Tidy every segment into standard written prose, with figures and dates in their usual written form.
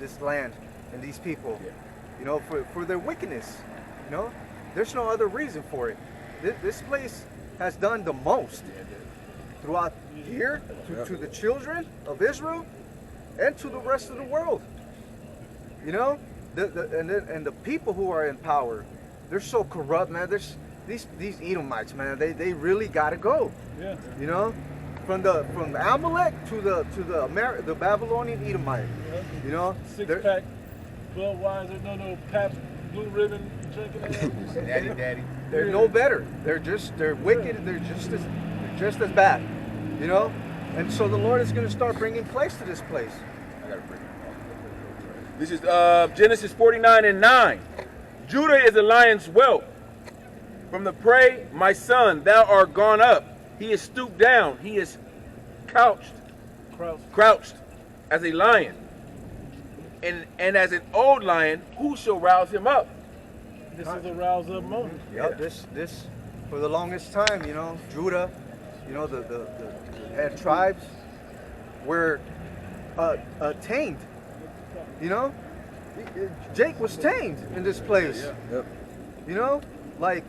this land and these people. Yeah. You know, for their wickedness. You know, there's no other reason for it. This place has done the most throughout here to the children of Israel and to the rest of the world. You know, and the people who are in power, they're so corrupt, man. There's these Edomites, man. They really gotta go. Yeah. You know, from Amalek to the Babylonian Edomite. Yeah. You know, Six-pack, Budweiser, no Pabst Blue Ribbon drinking. Daddy. They're no better. They're wicked. They're just as bad. You know, and so the Lord is going to start bringing place to this place. I gotta bring it. This is Genesis 49:9. Judah is a lion's whelp. From the prey, my son, thou art gone up. He is stooped down. He is crouched as a lion. And as an old lion, who shall rouse him up? This is a rouse up moment. Yeah. This for the longest time, you know, Judah, you know, the head tribes were tamed. You know, Jake was tamed in this place. Yeah. Yep. You know, like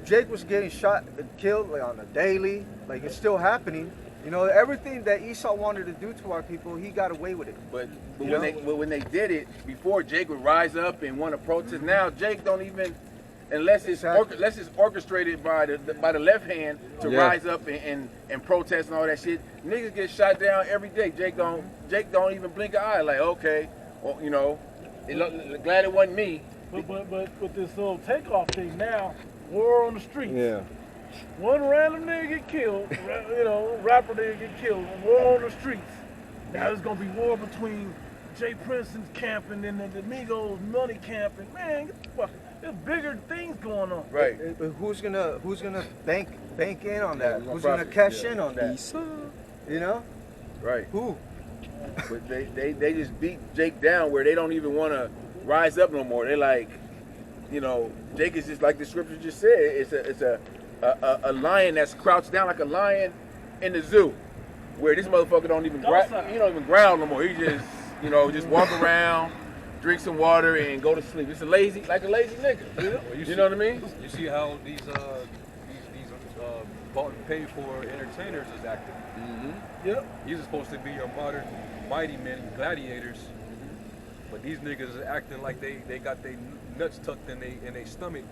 Jake was getting shot and killed like on a daily. Like it's still happening. You know, everything that Esau wanted to do to our people, he got away with it. But You when they did it, before Jake would rise up and want to protest, now Jake don't even, unless it's orchestrated by the left hand to rise up and protest and all that shit. Niggas get shot down every day. Jake don't even blink an eye. Like, okay, well, you know, glad it wasn't me. But with this little takeoff thing now, war on the streets. Yeah. One random nigga get killed, you know, rapper nigga get killed, war on the streets. Now there's gonna be war between Jay Princeton's camp and then the Migos money camp, and man, get the fuck, there's bigger things going on. Right. But who's gonna bank in on that? Yeah, Who's gonna cash yeah. in on that? You know? Right. Who? But they just beat Jake down where they don't even want to rise up no more. They're like, you know, Jake is just like the scripture just said. It's a lion that's crouched down like a lion in the zoo, where this motherfucker don't even growl no more. He just, you know, just walk around, drink some water, and go to sleep. It's like a lazy nigga. Well, you know what I mean? You see how these bought and paid for entertainers is acting. Mm-hmm. Yep. These are supposed to be your modern mighty men, gladiators, but these niggas is acting like they got their nuts tucked in their stomach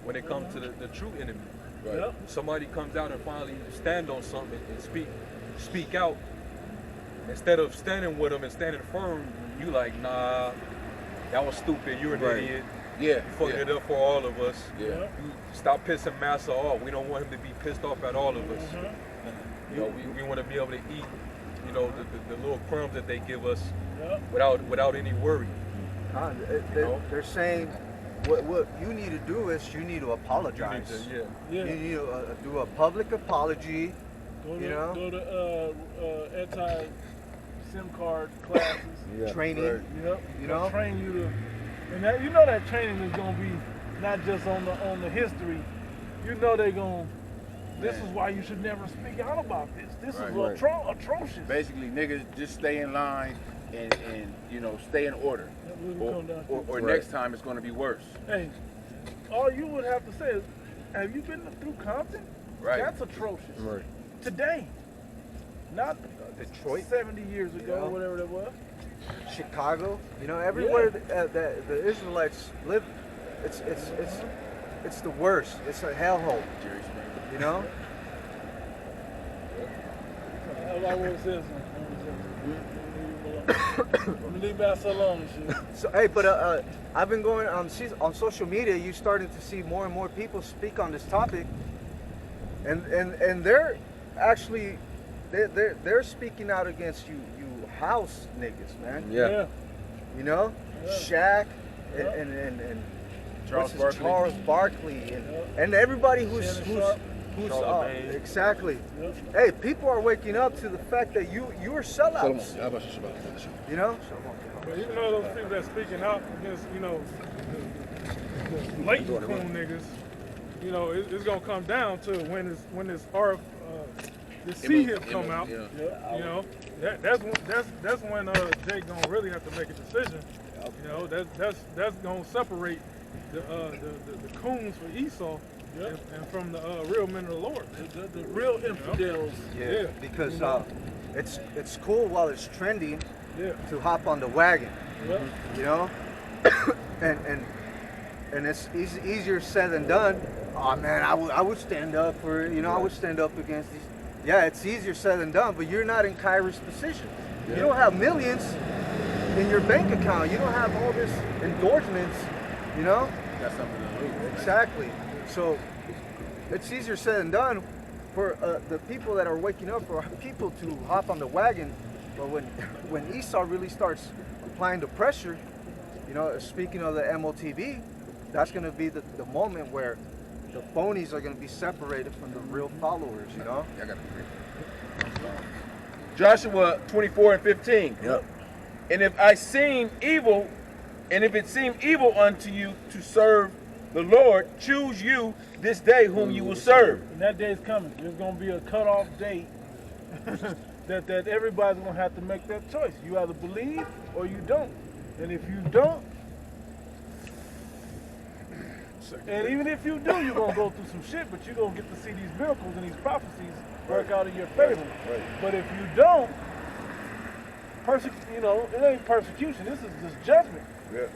when it comes to the true enemy. Right. Yep. Somebody comes out and finally stand on something and speak out. Instead of standing with them and standing firm, you like, nah, that was stupid. You're an idiot. Yeah. You fucking it up for all of us. Yeah. Yep. You stop pissing Massa off. We don't want him to be pissed off at all of us. Mm-hmm. You know, we want to be able to eat, you know, the little crumbs that they give us Yep. without any worry. They're saying what you need to do is you need to apologize. Yeah. You need to do a public apology. Go You to anti-SIM card classes. Training. Right. Yep. You They'll know? train you to, and that, you know that training is gonna be not just on the history. You know they're gonna. This is why you should never speak out about this. This is atrocious. Basically, niggas just stay in line and you know, stay in order. That's what it'll come down to. Or next time it's going to be worse. Hey, all you would have to say is, have you been through Compton? Right. That's atrocious. Right. Today, not Detroit, 70 years ago, Yeah. or whatever that was. Chicago. You know, everywhere that the Israelites live, it's the worst. It's a hellhole. Jerry Springer. You know. I won't say I'm gonna leave that alone and shit. So hey, but I've been going on social media. You're starting to see more and more people speak on this topic, and they're actually they're speaking out against you house niggas, man. Yeah. You know, Yeah. Shaq Yeah. and Charles what's his- Barkley. Charles Barkley and everybody who's Shannon Sharp. Charlemagne. exactly. Yep. Hey, people are waking up to the fact that you are sellouts. You know. But even though those people that's speaking out against, you know, the blatant coon niggas, you know, it's gonna come down to when it's our to see him Emo- come out. yeah. You know, that's when Jake gonna really have to make a decision. You know, that's gonna separate the coons for Esau and from the real men of the Lord. The real infidels. Yeah, because it's cool while it's trending Yeah. to hop on the wagon, Yeah. you know, and it's easier said than done. Oh man, I would stand up for, you know, I would stand up against these. Yeah, it's easier said than done, but you're not in Kyrie's position. You don't have millions in your bank account. You don't have all this endorsements, you know. Got something to lose. Exactly. So it's easier said than done for the people that are waking up, for people to hop on the wagon. But when Esau really starts applying the pressure, you know, speaking of the MOTV, that's going to be the moment where the phonies are going to be separated from the real followers, you know? I got Joshua 24:15. Yep. And if I seem evil, and if it seem evil unto you to serve the Lord, choose you this day whom you will serve. And that day's coming. There's gonna be a cutoff date that everybody's gonna have to make that choice. You either believe or you don't. And if you don't, and even if you do, you're gonna go through some shit, but you're gonna get to see these miracles and these prophecies work out in your favor. Right. But if you don't, you know, it ain't persecution. This is just judgment. Yeah.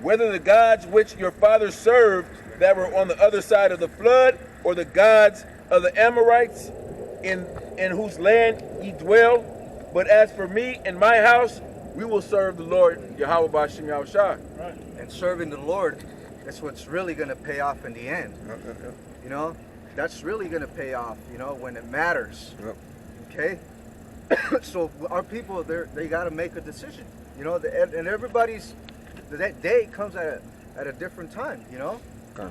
Whether the gods which your fathers served that were on the other side of the flood, or the gods of the Amorites in whose land ye dwell. But as for me and my house, we will serve the Lord Yahweh B'Shem Yahushua. Right. And serving the Lord, that's what's really going to pay off in the end. You know, that's really going to pay off, you know, when it matters. Yep. Okay? So our people, they got to make a decision, you know, and everybody's, that day comes at a different time, you know,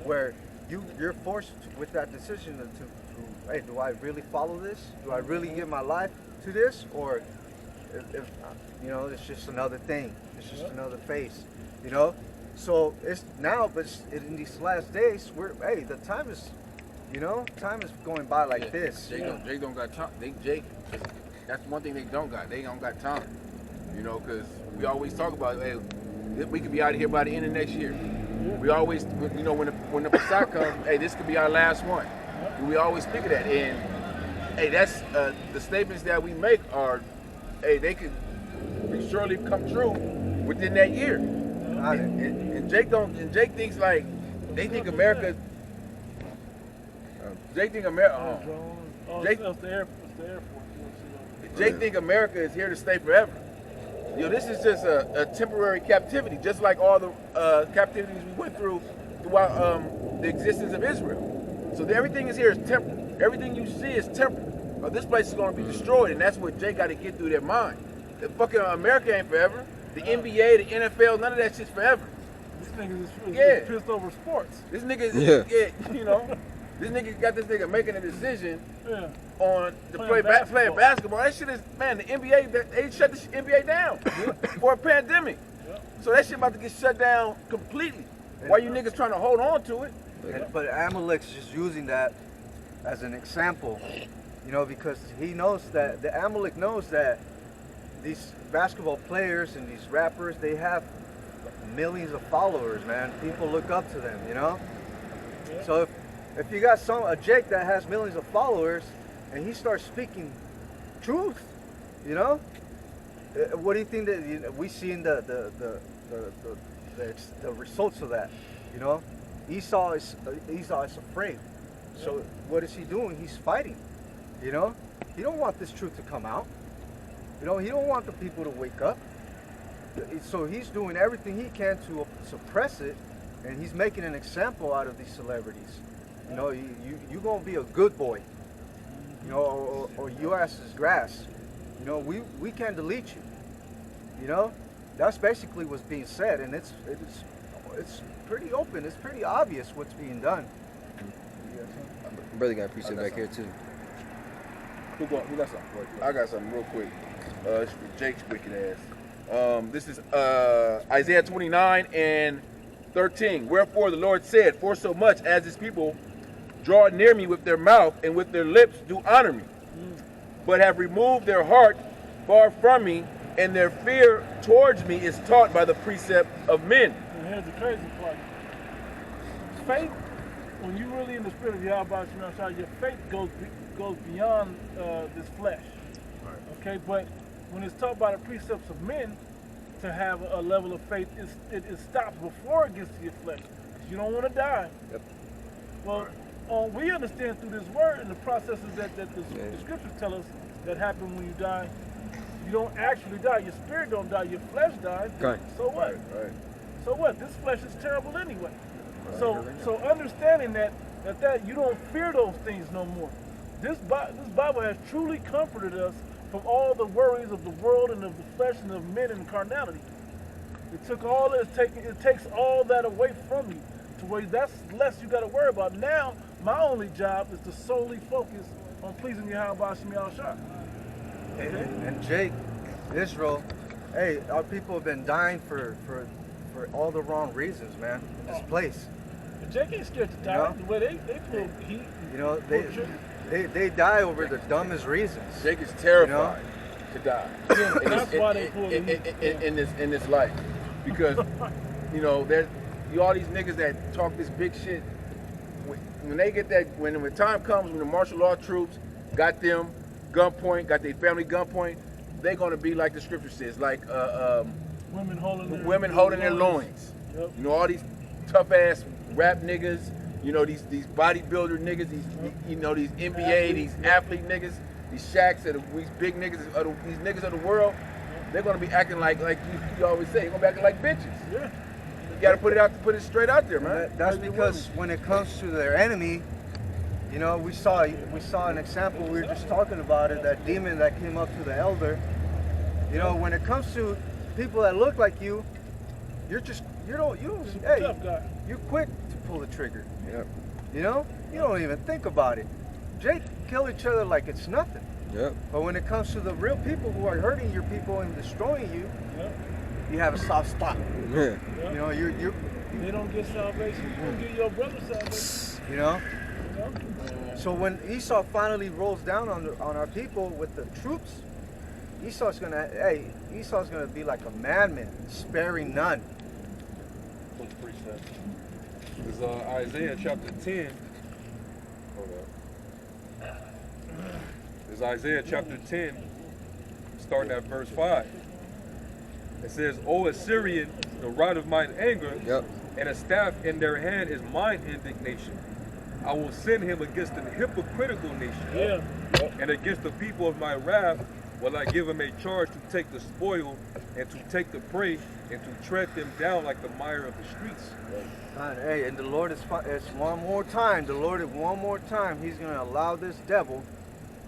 where you're forced with that decision to, hey, do I really follow this? Do I really give my life to this? Or, if you know, it's just another thing. It's just another face, you know? So it's now, but in these last days, hey, the time is, you know, time is going by like this. Jake don't got time. Jake, that's one thing they don't got. They don't got time. You know, because we always talk about, hey, we could be out of here by the end of next year. We always, you know, when the Passat comes, hey, this could be our last one. We always speak of that. And, hey, that's the statements that we make are, hey, they could surely come true within that year. And Jake thinks like, they think America, Jake think America, Jake, It's the Air Force. Jake think America is here to stay forever. You know, this is just a temporary captivity, just like all the captivities we went through throughout the existence of Israel. So everything is here is temporal. Everything you see is temporal. This place is going to be destroyed, and that's what Jake got to get through their mind. The fucking America ain't forever. The NBA, the NFL, none of that shit's forever. This nigga is pissed over sports. This nigga, you know, this nigga got this nigga making a decision on to Playing playing basketball. That shit is, man, the NBA, they shut the NBA down for a pandemic. So that shit about to get shut down completely. Why you niggas trying to hold on to it? But Amalek's just using that as an example, you know, because he knows that, the Amalek knows that these basketball players and these rappers, they have millions of followers, man. People look up to them, you know? So if you got a Jake that has millions of followers and he starts speaking truth, you know, what do you think that we see in the results of that? You know, Esau is afraid. So what is he doing? He's fighting. You know, he don't want this truth to come out. You know, he don't want the people to wake up. So he's doing everything he can to suppress it, and he's making an example out of these celebrities. You know, you gonna be a good boy. You know, or your ass is grass. You know, we can't delete you. You know, that's basically what's being said, and it's pretty open. It's pretty obvious what's being done. Brother got a preset back here too. Who got something? I got something real quick. It's for Jake's wicked ass. This is Isaiah 29:13. Wherefore the Lord said, for so much as this people draw near me with their mouth and with their lips do honor me, but have removed their heart far from me, and their fear towards me is taught by the precept of men. And here's the crazy part. Faith, when you really in the spirit of Yahweh, your faith goes beyond this flesh. Okay, but when it's taught by the precepts of men, to have a level of faith, it stops before it gets to your flesh. You don't want to die. Yep. Well, we understand through this word and the processes that the scriptures tell us that happen when you die. You don't actually die. Your spirit don't die. Your flesh dies. Right. So what? Right. So what? This flesh is terrible anyway. So understanding that you don't fear those things no more. This Bible has truly comforted us from all the worries of the world and of the flesh and of men and carnality. It took all it takes all that away from you to where that's less you got to worry about. Now my only job is to solely focus on pleasing Yahweh Shem Shah. And Jake, Israel, hey, our people have been dying for all the wrong reasons, man. In this place. Jake ain't scared to die. You know? The way they pull heat. You know, they die over the dumbest reasons. Jake is terrified to die. Yeah, that's why they pull the heat. In this life, because you know all these niggas that talk this big shit. When they get that, when time comes, when the martial law troops got them gunpoint, got their family gunpoint, they're gonna be like the scripture says, like women holding their loins. Yep. You know, all these tough ass rap niggas. You know, these bodybuilder niggas, these NBA, these athlete niggas, these Shaqs, these big niggas, these niggas of the world. They're gonna be acting like you always say, they're gonna be acting like bitches. Yeah. You gotta put it straight out there, man. That's because when it comes to their enemy, you know, we saw an example. We were just talking about it. That demon that came up to the elder. You know, when it comes to people that look like you, you're quick to pull the trigger. Yep. You know, you don't even think about it. Jake kill each other like it's nothing. Yep. But when it comes to the real people who are hurting your people and destroying you, you have a soft spot. Yeah. You know, you they don't get salvation. You don't get your brother salvation. You know. You know? So when Esau finally rolls down on our people with the troops, Esau's gonna be like a madman, sparing none. It's Isaiah chapter 10. Hold up. It's Isaiah chapter 10, starting at verse 5. It says, O Assyrian, the rod of mine anger, and a staff in their hand is mine indignation. I will send him against an hypocritical nation, and against the people of my wrath will I give him a charge to take the spoil and to take the prey and to tread them down like the mire of the streets. God, hey, and the Lord is one more time. The Lord, one more time, He's going to allow this devil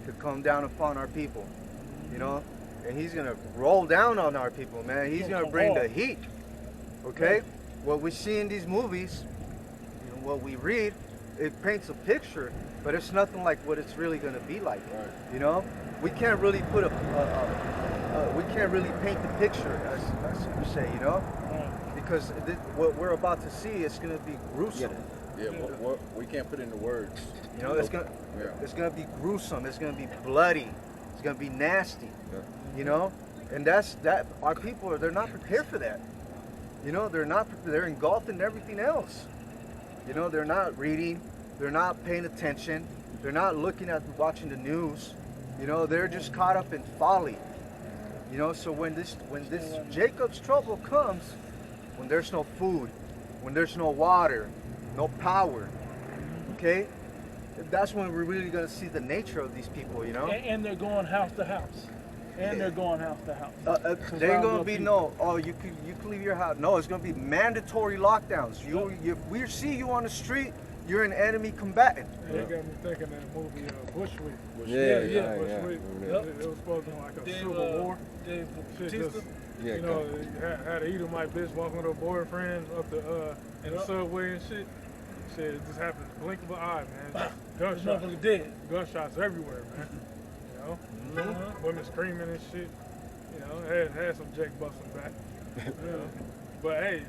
to come down upon our people. You know, and he's going to roll down on our people, man. He's going to bring the heat. Okay, what we see in these movies, you know, what we read, it paints a picture, but it's nothing like what it's really going to be like. Right. You know, we can't really put we can't really paint the picture, as you say, you know, because what we're about to see is going to be gruesome. Yeah, we can't put into words. You know, it's gonna be gruesome. It's gonna be bloody. It's gonna be nasty. Yeah. You know, and our people they're not prepared for that. You know, they're engulfed in everything else. You know, they're not reading. They're not paying attention. They're not watching the news. You know, they're just caught up in folly. You know, so when this Jacob's trouble comes, when there's no food, when there's no water, no power, okay, that's when we're really going to see the nature of these people, you know. And they're going house to house. They're going house to house. There ain't going to be you can leave your house. No, it's going to be mandatory lockdowns. If we see you on the street, you're an enemy combatant. They got me thinking that movie Bushwick. Yeah. Bushwick. It was supposed to be like a civil war. Shit just, you know, had an Edomite bitch walking with her boyfriend up in the subway and shit. Shit, it just happened in the blink of an eye, man. Gunshots. Gunshots everywhere, man. You know? Women screaming and shit. You know, had some Jake busting back. You know? But hey,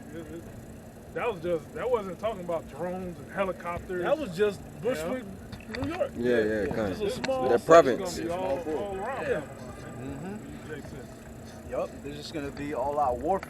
that wasn't talking about drones and helicopters. That was just Bushwick New York. Yeah, kind It's a of. small That section. province. It's gonna be all around. Yeah. Jake said. Yup, there's just gonna be all out warfare